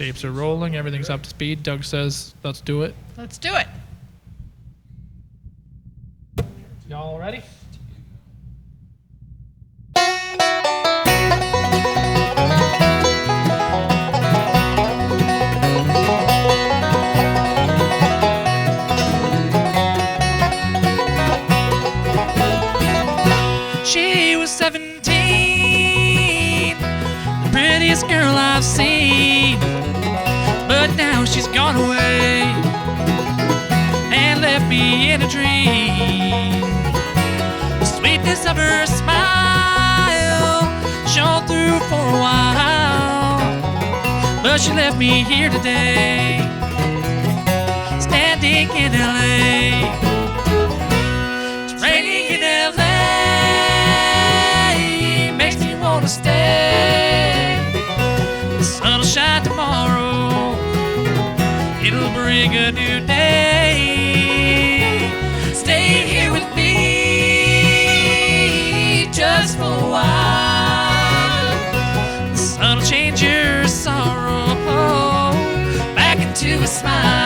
Tapes are rolling. Everything's up to speed. Doug says, let's do it. Let's do it. Y'all ready? She was 17, the prettiest girl I've seen. But now she's gone away and left me in a dream. The sweetness of her smile shone through for a while, but she left me here today, standing in LA. It's raining in LA, makes me wanna stay. The sun'll shine tomorrow, it'll bring a new day. Stay here with me just for a while. The sun'll change your sorrow back into a smile.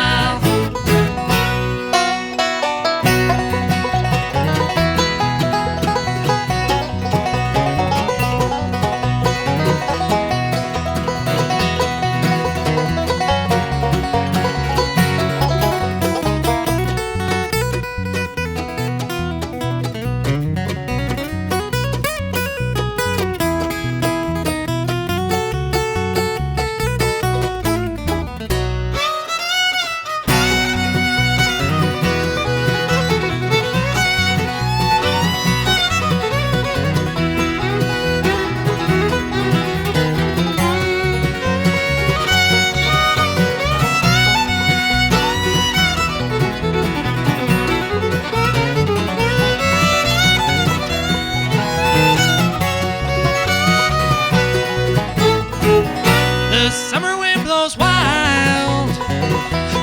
The summer wind blows wild,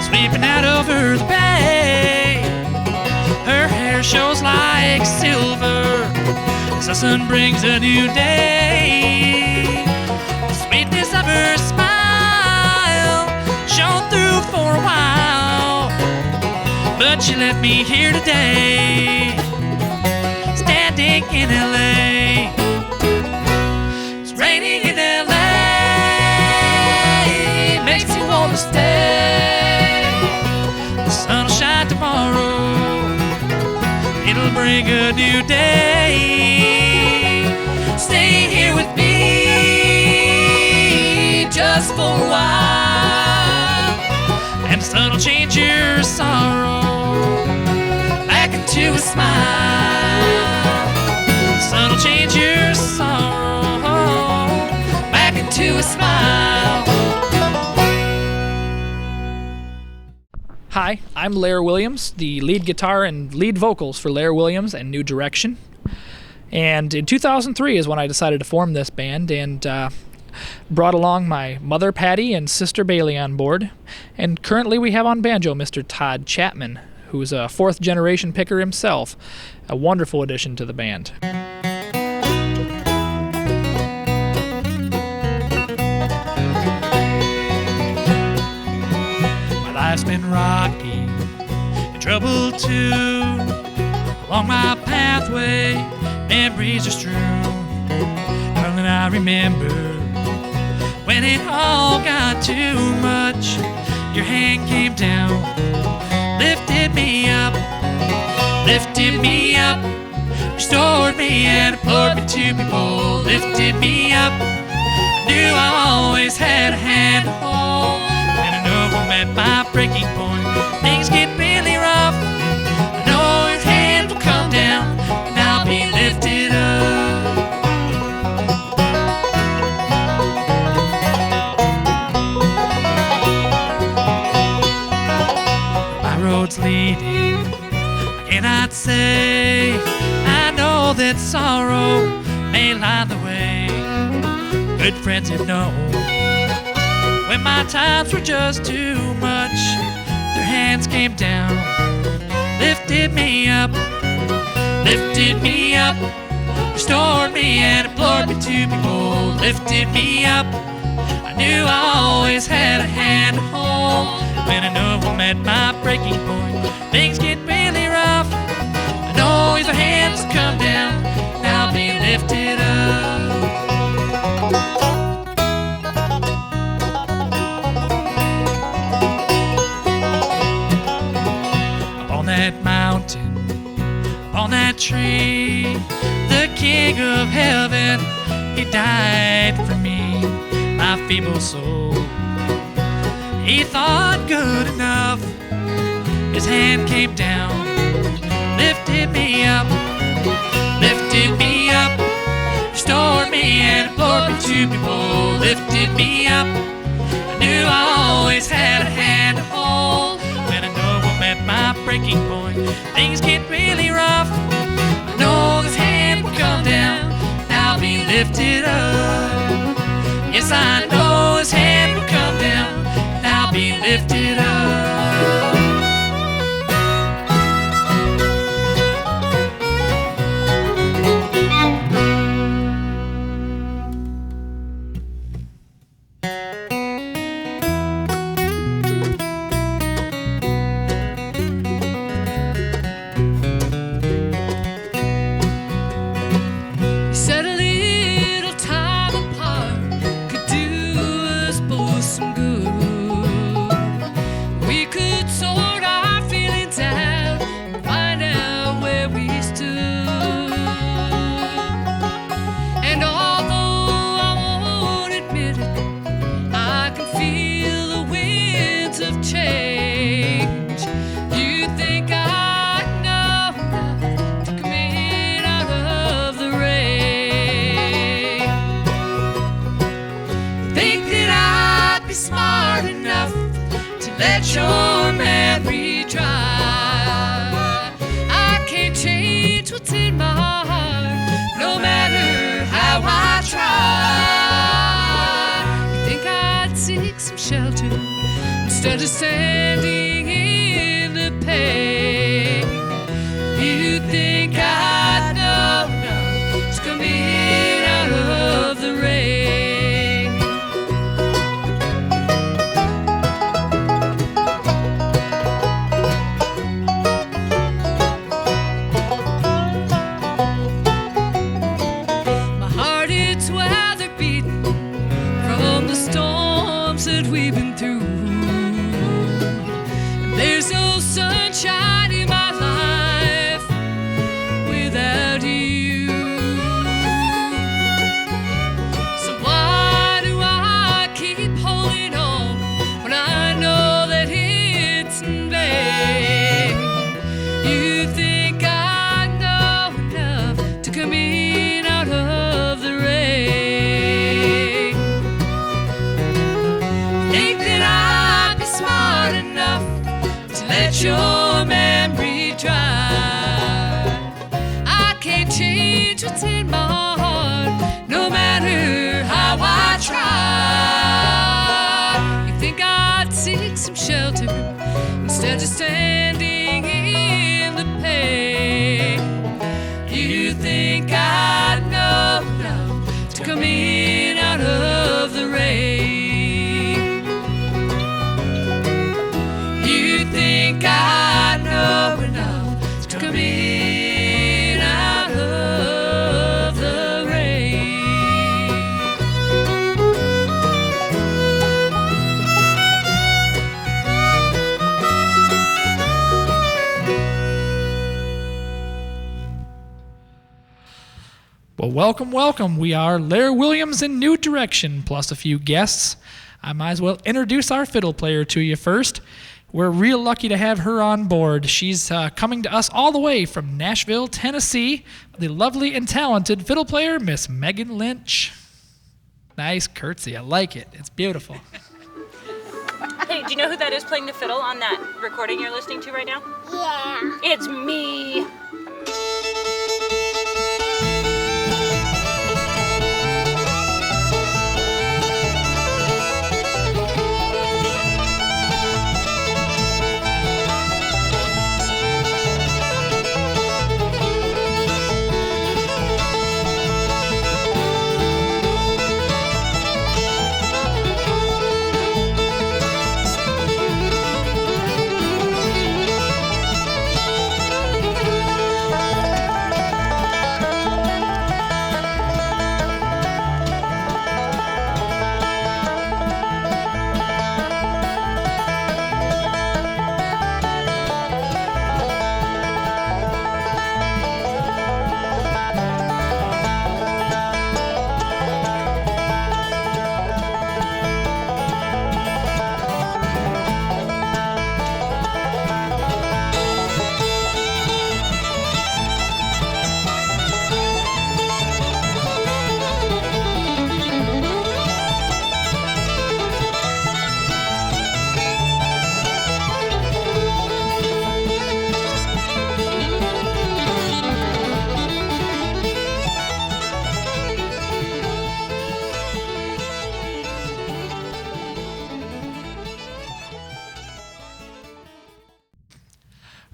sweeping out over the bay. Her hair shows like silver as the sun brings a new day. The sweetness of her smile shone through for a while, but she left me here today, standing in LA. It's raining in LA, makes me wanna stay. The sun'll shine tomorrow, it'll bring a new day. Stay here with me just for a while, and the sun'll change your sorrow back into a smile. The sun'll change your sorrow back into a smile. Hi, I'm Lare Williams, the lead guitar and lead vocals for Lare Williams and New Direction. And in 2003 is when I decided to form this band, and brought along my mother Patty and sister Bailey on board. And currently we have on banjo Mr. Todd Chapman, who's a fourth generation picker himself, a wonderful addition to the band. Life's been rocky and trouble too. Along my pathway, memories are strewn. Darling, I remember when it all got too much. Your hand came down, lifted me up, restored me and implored me to be bold. Lifted me up, I knew I always had a hand to hold. And I know I'm at my breaking point, things get really rough. I know his hand will come down and I'll be lifted up. My road's leading, I cannot say. I know that sorrow may line the way. Good friends have known when my times were just too much, their hands came down, lifted me up, restored me and implored me to be bold, lifted me up. I knew I always had a hand to hold. When I know I'm at my breaking point, things get really rough. I know His hands will come down, and I'll be lifted up. Up on that mountain, up on that tree, the King of Heaven, He died for me, my feeble soul. He thought good enough. His hand came down, lifted me up, restored me and implored me to be bold, lifted me up. I knew I always had a hand to hold. When I know I'm at my breaking point, things get really rough. I know His hand will come down, and I'll be lifted up. Yes, I know His hand will come down, and I'll be lifted up. Instead of standing in the pain, you think I'd know enough to come in out of the rain. My heart, it's weather beaten from the storms that we've been through. There's no sunshine in my life without you. So why do I keep holding on when I know that it's in vain? You think I know enough to come in out of the rain. Think that I'd be smart enough to let your memory dry. I can't change what's in my heart, no matter how I try. You think I'd seek some shelter instead of standing in the pain? You think I'd know enough to come in out of the rain? Think I know enough to come in out of the rain. Well, welcome, welcome. We are Lare Williams in New Direction, plus a few guests. I might as well introduce our fiddle player to you first. We're real lucky to have her on board. She's coming to us all the way from Nashville, Tennessee, the lovely and talented fiddle player, Miss Megan Lynch. Nice curtsy. I like it. It's beautiful. Hey, do you know who that is playing the fiddle on that recording you're listening to right now? Yeah. It's me.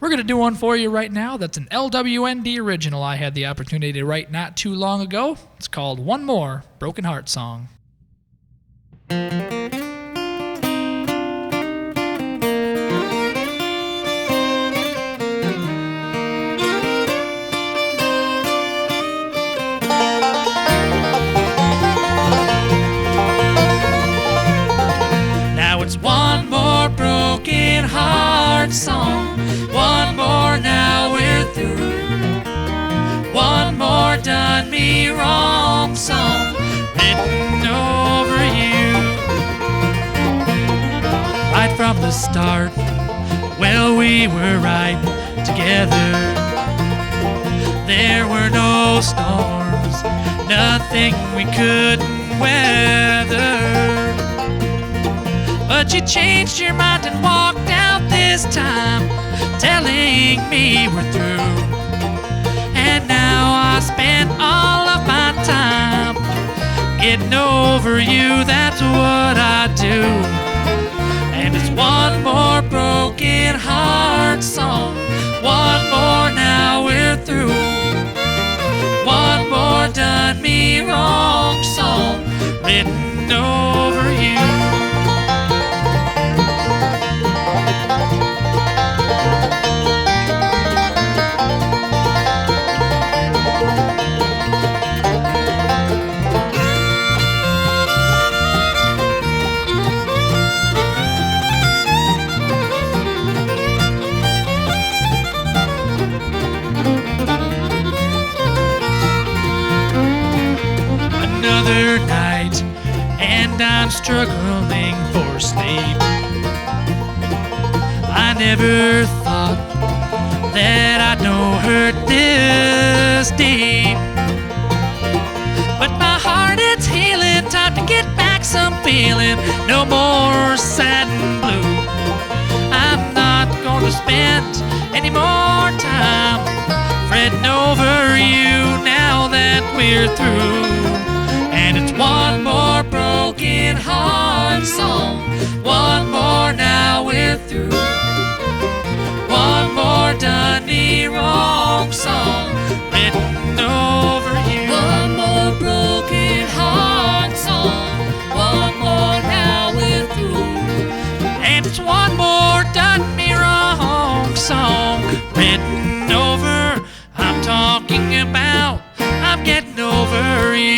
We're going to do one for you right now that's an LWND original I had the opportunity to write not too long ago. It's called One More Broken Heart Song. Now it's one more broken heart song. One more, now we're through. One more done me wrong song written over you. Right from the start, well, we were right together. There were no storms, nothing we couldn't weather. But you changed your mind and walked out this time, telling me we're through. And now I spend all of my time getting over you, that's what I do. And it's one more broken heart song. One more, now we're through. One more done me wrong song written over you. Another night, and I'm struggling for sleep. I never thought that I'd know hurt this deep. But my heart, it's healing, time to get back some feeling. No more sad and blue. I'm not gonna spend any more time fretting over you now that we're through. And it's one more broken heart song. One more, now we're through. One more done me wrong song written over you. One more broken heart song. One more, now we're through. And it's one more done me wrong song written over. I'm talking about I'm getting over you.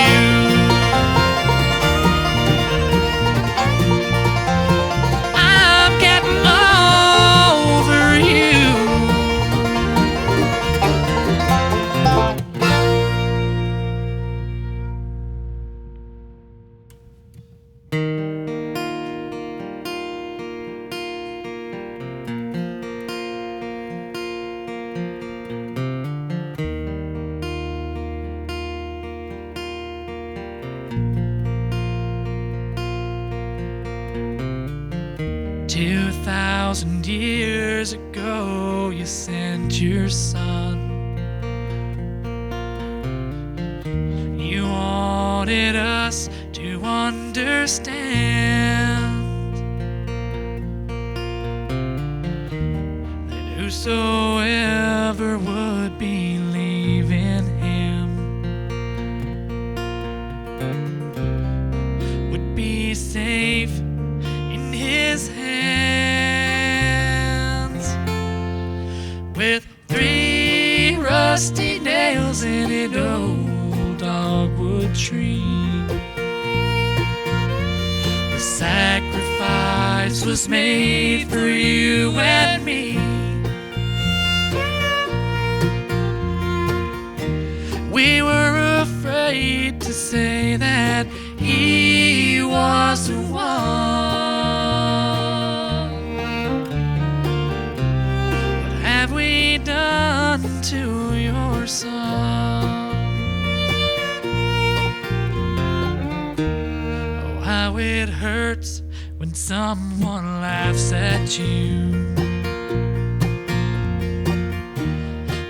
I'm getting over you. 2,000 years ago, you sent your son. You wanted us to understand that whosoever would believe in him would be safe in his hands, with 3 rusty nails in an old dogwood tree. The sacrifice was made for you and me. We were afraid to say that he was the one. What have we done to your son? Oh, how it hurts when someone laughs at you.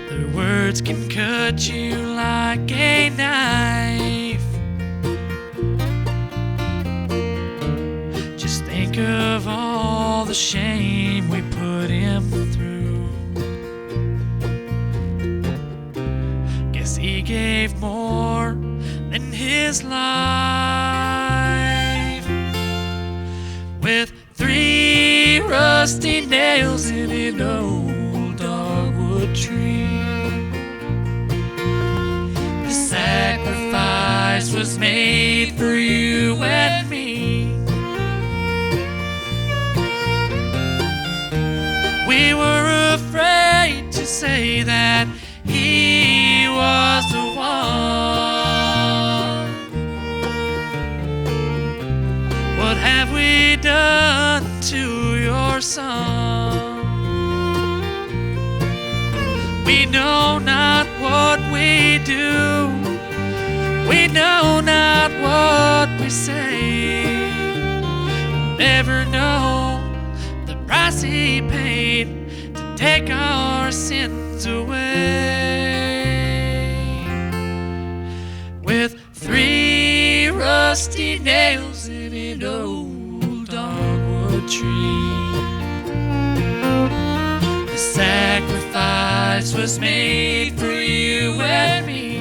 Their words can cut you like a knife. Just think of all the shame we put him through. his life with 3 rusty nails in an old dogwood tree. The sacrifice was made for you and me. We were afraid to say that he was the one. What have we done to your son? We know not what we do. We know not what we say. Never know the price he paid to take our sins away. With 3 rusty nails in an old dogwood tree. The sacrifice was made for you and me.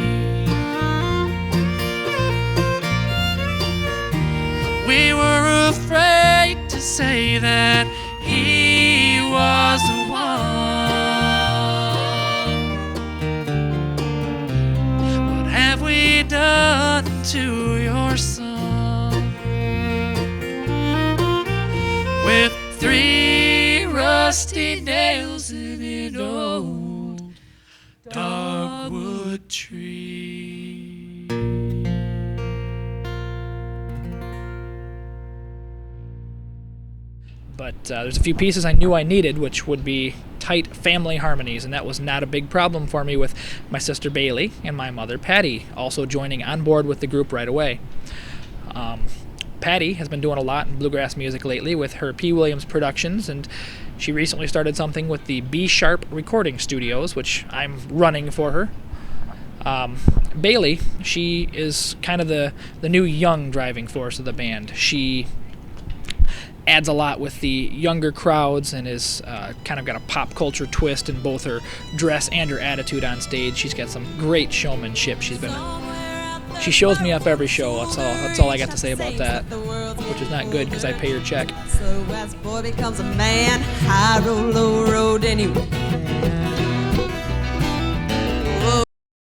We were afraid to say that he was the one. What have we done to your son? With 3 rusty nails in an old dogwood tree. But there's a few pieces I knew I needed, which would be tight family harmonies, and that was not a big problem for me with my sister Bailey and my mother Patty also joining on board with the group right away. Patty has been doing a lot in bluegrass music lately with her P. Williams Productions, and she recently started something with the B Sharp Recording Studios, which I'm running for her. Bailey, she is kind of the new young driving force of the band. She adds a lot with the younger crowds and is kind of got a pop culture twist in both her dress and her attitude on stage. She's got some great showmanship. She shows me up every show. That's all I got to say about that, which is not good because I pay her check. So as boy becomes a man, high road, low road, anyway.